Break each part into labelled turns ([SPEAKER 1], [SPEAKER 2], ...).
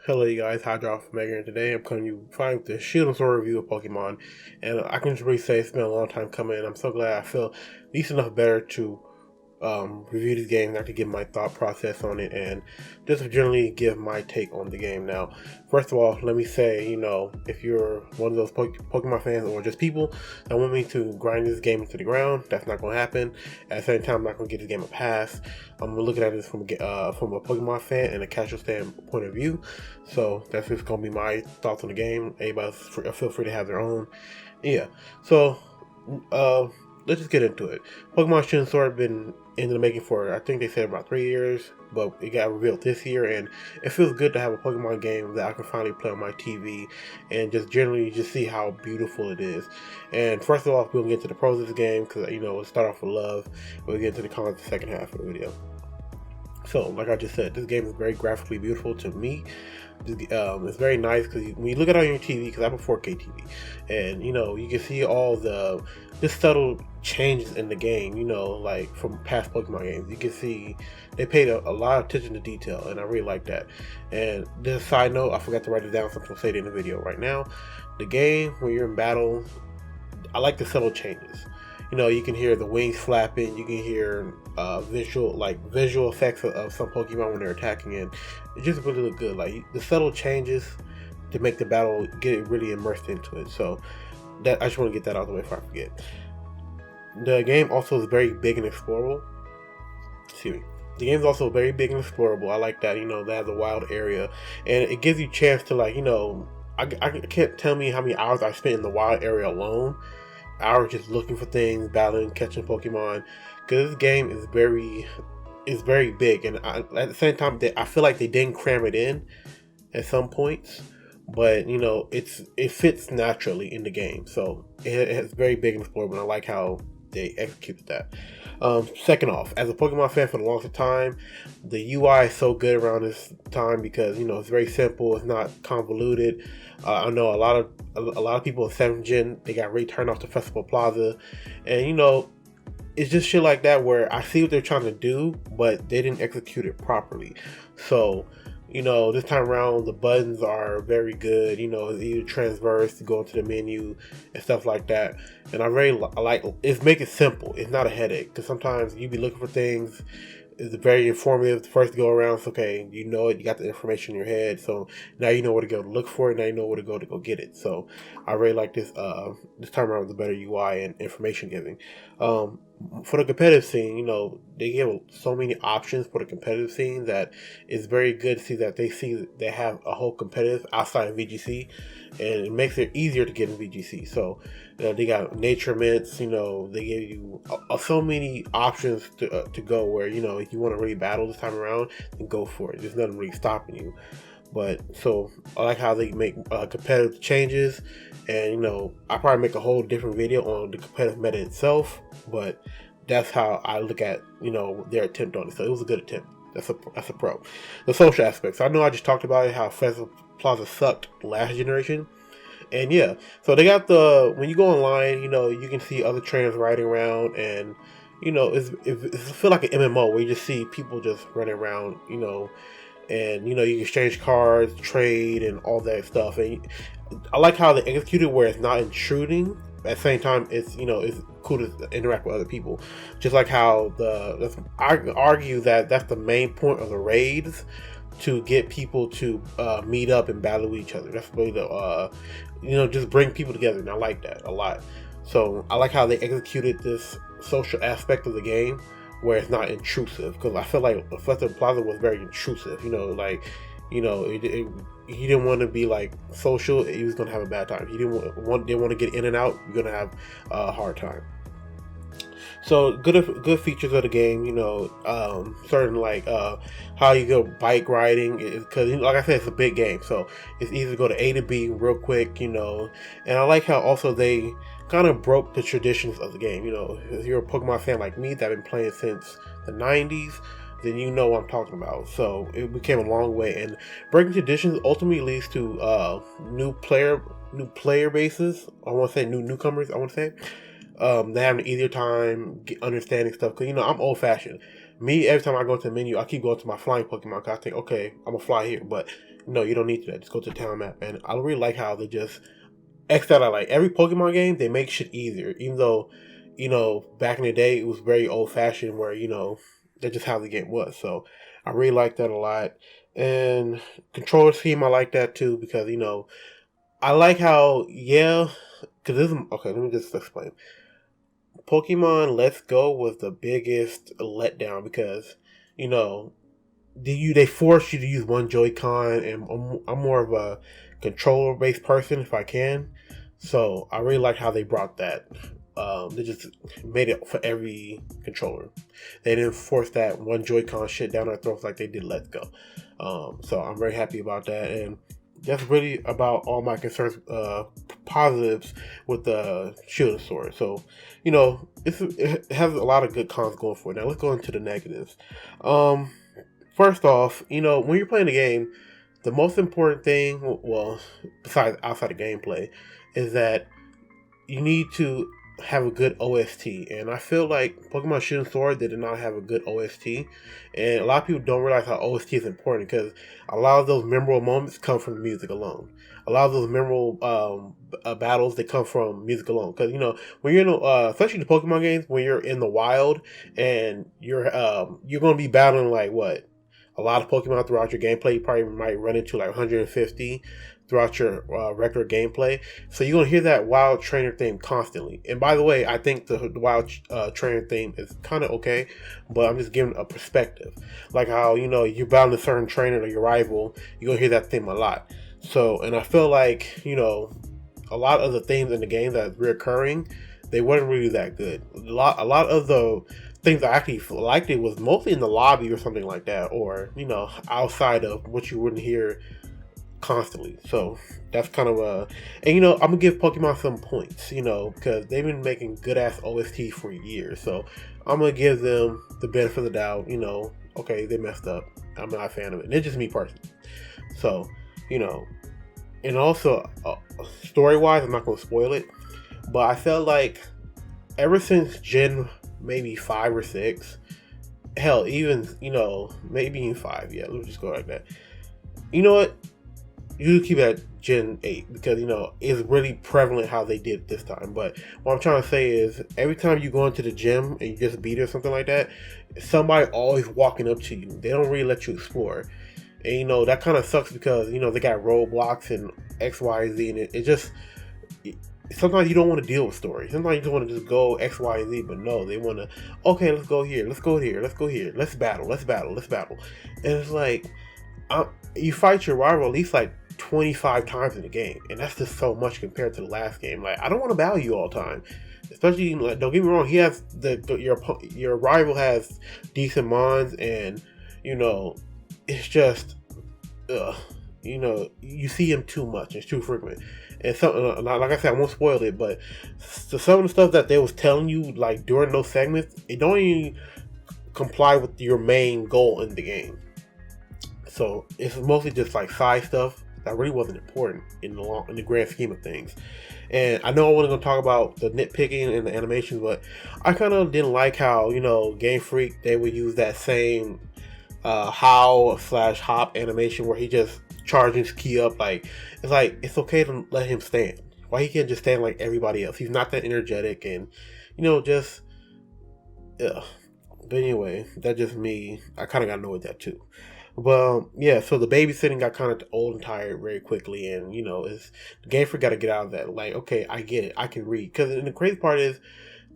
[SPEAKER 1] Hello, you guys. Hi, Josh from Megan, and today I'm coming to you finally with the Shield and Sword review of Pokemon. And I can just really say it's been a long time coming, and I'm so glad I feel decent enough better to review this game and actually give my thought process on it and just generally give my take on the game. Now, first of all, let me say, if you're one of those Pokemon fans or just people that want me to grind this game into the ground, that's not going to happen. At the same time, I'm not going to give this game a pass. I'm looking at this from a Pokemon fan and a casual standpoint of view. So that's just going to be my thoughts on the game. Everybody feel free to have their own. Yeah. So, uh, let's just get into it. Pokemon Shield and Sword been in the making for, I think they said, about 3 years, but it got revealed this year, and it feels good to have a Pokemon game that I can finally play on my TV and just generally just see how beautiful it is. And first of all, we'll get into the pros of this game because we'll start off with love. We'll get into the cons the second half of the video. So, like I just said, this game is very graphically beautiful to me. It's very nice because when you look at it on your TV, because I have a 4K TV, and you can see all the just subtle changes in the game. Like from past Pokemon games, you can see they paid a lot of attention to detail, and I really like that. And just a side note, I forgot to write it down, so I'm gonna say it in the video right now. The game when you're in battle, I like the subtle changes. You can hear the wings flapping. You can hear visual effects of some Pokemon when they're attacking, and it just really look good. Like the subtle changes to make the battle get really immersed into it. So that I just want to get that out of the way before I forget. The game also is very big and explorable. Excuse me. The game is also very big and explorable. I like that. That has a wild area, and it gives you a chance to I can't tell me how many hours I spent in the wild area alone. Hours just looking for things, battling, catching Pokemon. Because this game is very big, and at the same time, I feel like they didn't cram it in at some points. But it fits naturally in the game, so it's very big and explorable. And I like how they executed that. Second off, as a Pokemon fan for the longest time, the UI is so good around this time because it's very simple. It's not convoluted. I know a lot of people in 7th Gen, they got really turned off the Festival Plaza, and it's just shit like that where I see what they're trying to do, but they didn't execute it properly. So this time around, the buttons are very good. It's either transverse to go into the menu and stuff like that. And I really like it's make it simple. It's not a headache because sometimes you be looking for things. It's very informative. The first go around, it's okay. You know it. You got the information in your head, so now you know where to go to look for it. Now you know where to go get it. So I really like this. This time around with the better UI and information giving. For the competitive scene, they give so many options for the competitive scene that it's very good to see that they have a whole competitive outside of VGC, and it makes it easier to get in VGC. So they got nature mints. They give you so many options to go where if you want to really battle this time around, then go for it. There's nothing really stopping you. But so I like how they make competitive changes, and I probably make a whole different video on the competitive meta itself. But that's how I look at their attempt on it. So it was a good attempt. That's a pro. The social aspects. I know I just talked about it, how Festival Plaza sucked last generation. And yeah, so they got when you go online, you can see other trainers riding around, and it feel like an MMO where you just see people just running around, and you can exchange cards, trade, and all that stuff. And I like how they execute it where it's not intruding. At the same time, it's cool to interact with other people. Just like how I argue that that's the main point of the raids, to get people to meet up and battle with each other. That's really just bring people together, and I like that a lot. So I like how they executed this social aspect of the game where it's not intrusive, because I feel like Festival Plaza was very intrusive. He didn't want to be like social. He was gonna have a bad time. He didn't want to get in and out. You're gonna have a hard time. So good features of the game, certain like how you go bike riding, because like I said, it's a big game, so it's easy to go to A to B real quick, and I like how also they kind of broke the traditions of the game. If you're a Pokemon fan like me that I've been playing since the 90s, then you know what I'm talking about. So it became a long way, and breaking traditions ultimately leads to new player bases. I want to say newcomers. I want to say. They have an easier time understanding stuff because I'm old fashioned. Me, every time I go to the menu, I keep going to my flying Pokemon because I think, okay, I'm gonna fly here. But No, you don't need to. Just go to the town map. And I really like how they just X that. I like every Pokemon game, they make shit easier. Even though, back in the day, it was very old fashioned where, that's just how the game was. So I really like that a lot. And controller scheme, I like that too because, I like how, yeah, because this is, okay, let me just explain. Pokemon Let's Go was the biggest letdown because, you know, they force you to use one Joy-Con, and I'm more of a controller based person if I can. So I really like how they brought that. They just made it for every controller. They didn't force that one Joy-Con shit down our throats like they did Let's Go. So I'm very happy about that, and that's really about all my concerns, positives with the Shield Sword. So, it has a lot of good cons going for it. Now let's go into the negatives. First off, when you're playing the game, the most important thing, well, besides outside of gameplay, is that you need to have a good OST. And I feel like Pokemon Shield and Sword, they did not have a good OST. And a lot of people don't realize how OST is important because a lot of those memorable moments come from the music alone. A lot of those memorable battles, they come from music alone. Because, when you're in especially the Pokemon games, when you're in the wild and you're going to be battling like what? A lot of Pokemon throughout your gameplay. You probably might run into like 150 throughout your regular gameplay. So you're going to hear that wild trainer theme constantly. And by the way, I think the wild trainer theme is kind of okay, but I'm just giving a perspective. Like how, you're battling a certain trainer or your rival, you're going to hear that theme a lot. So, and I feel like, a lot of the themes in the game that's reoccurring, they weren't really that good. A lot of the things I actually liked it was mostly in the lobby or something like that, or, outside of what you wouldn't hear constantly. So that's kind of and I'm gonna give Pokemon some points, because they've been making good ass OST for years. So I'm gonna give them the benefit of the doubt. Okay, they messed up. I'm not a fan of it. And it's just me personally. So, and also story wise, I'm not gonna spoil it, but I felt like ever since Gen maybe 5 or 6, hell, even maybe in 5, yeah, let's just go like that. You know what? You keep it at Gen 8 because, it's really prevalent how they did it this time. But what I'm trying to say is every time you go into the gym and you just beat it or something like that, somebody always walking up to you. They don't really let you explore. And, that kind of sucks because, they got roadblocks and X, Y, Z. And it just, sometimes you don't want to deal with stories. Sometimes you just want to just go X, Y, and Z. But no, they want to, okay, let's go here. Let's go here. Let's go here. Let's battle. Let's battle. Let's battle. And it's like, you fight your rival at least like 25 times in the game, and that's just so much compared to the last game. Like, I don't want to battle you all the time, especially like, don't get me wrong, he has your rival has decent mons, and it's just you see him too much. It's too frequent, and some like I said, I won't spoil it, but some of the stuff that they was telling you like during those segments, it don't even comply with your main goal in the game. So it's mostly just like side stuff that really wasn't important in the grand scheme of things. And I know I wasn't going to talk about the nitpicking and the animations, but I kind of didn't like how, Game Freak, they would use that same howl/hop animation where he just charges his key up. Like, it's okay to let him stand. Why he can't just stand like everybody else? He's not that energetic, and, just, ugh. But anyway, that's just me. I kind of got annoyed with that too. But yeah, so the babysitting got kind of old and tired very quickly, and the Game Freak got to get out of that. Like, okay, I get it, I can read. Because the crazy part is,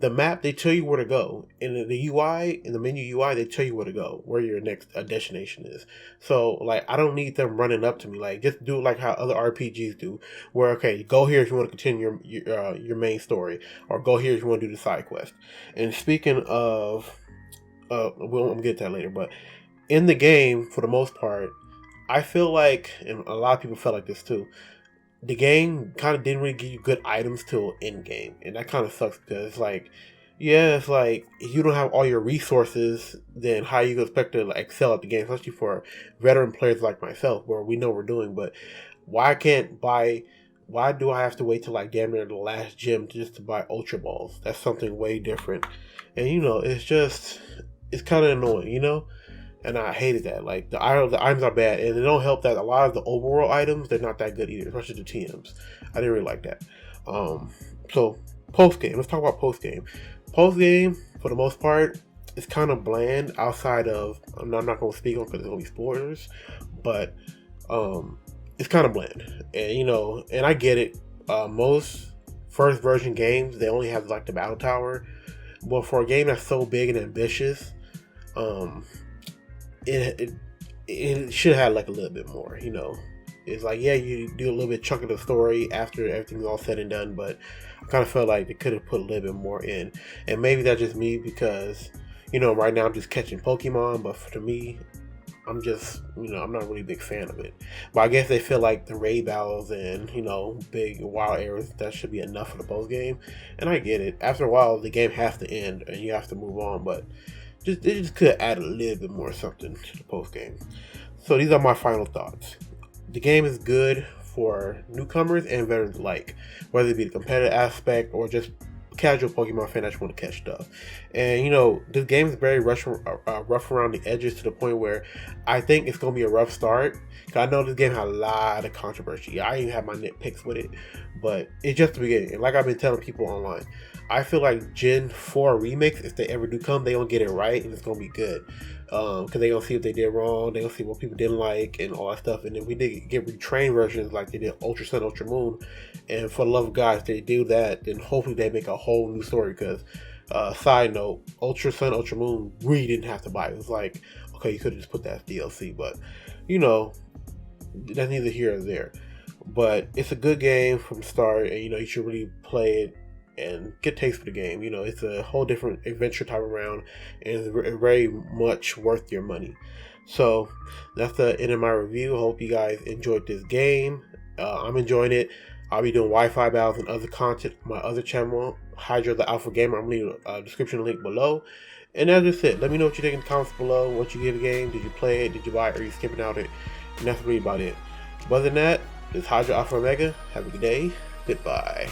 [SPEAKER 1] the map, they tell you where to go. In the UI, in the menu UI, they tell you where to go, where your next destination is. So like, I don't need them running up to me. Like, just do it like how other RPGs do, where okay, go here if you want to continue your main story, or go here if you want to do the side quest. And speaking of, we'll get to that later, but in the game, for the most part, I feel like, and a lot of people felt like this too, the game kind of didn't really give you good items till end game, and that kind of sucks because it's like, it's like if you don't have all your resources, then how you expect to excel at the game, especially for veteran players like myself, where we know what we're doing. But why do I have to wait till like damn near the last gym just to buy Ultra Balls? That's something way different, and it's kind of annoying, and I hated that. Like the items are bad, and it don't help that a lot of the overworld items they're not that good either, especially the TMs. I didn't really like that. So post game. Let's talk about post game. Post game, for the most part, it's kind of bland. Outside of, I'm not going to speak on because it's going to be spoilers, but it's kind of bland. And and I get it. Most first version games, they only have like the battle tower. But for a game that's so big and ambitious, it should have like a little bit more. It's like, yeah, you do a little bit chunk of the story after everything's all said and done, but I kind of felt like they could have put a little bit more in. And maybe that's just me because, right now I'm just catching Pokemon, but to me, I'm just, I'm not really a big fan of it. But I guess they feel like the raid battles and, big wild areas, that should be enough for the post game. And I get it. After a while, the game has to end and you have to move on, but they just could add a little bit more something to the post game. So these are my final thoughts. The game is good for newcomers and veterans alike, whether it be the competitive aspect or just casual Pokemon fan that just want to catch stuff. And this game is very rough around the edges to the point where I think it's going to be a rough start. Cause I know this game had a lot of controversy. I even have my nitpicks with it, but it's just the beginning. And like I've been telling people online, I feel like Gen 4 remakes, if they ever do come, they gonna get it right and it's gonna be good. Because they gonna see what they did wrong, they gonna see what people didn't like and all that stuff. And then we did get retrained versions like they did Ultra Sun, Ultra Moon. And for the love of God, if they do that, then hopefully they make a whole new story. Because side note, Ultra Sun, Ultra Moon really didn't have to buy it. It was like, okay, you could have just put that as DLC, but that's neither here or there. But it's a good game from the start, and you should really play it and get taste for the game. It's a whole different adventure type of round, and it's very much worth your money. So that's the end of my review. I hope you guys enjoyed this game. I'm enjoying it. I'll be doing Wi-Fi battles and other content on my other channel, Hydra the Alpha Gamer. I'm going to leave a description link below. And that's just it. Let me know what you think in the comments below. What you give the game. Did you play it? Did you buy it? Or are you skipping out it? And that's really about it. But other than that, this is Hydra Alpha Omega. Have a good day. Goodbye.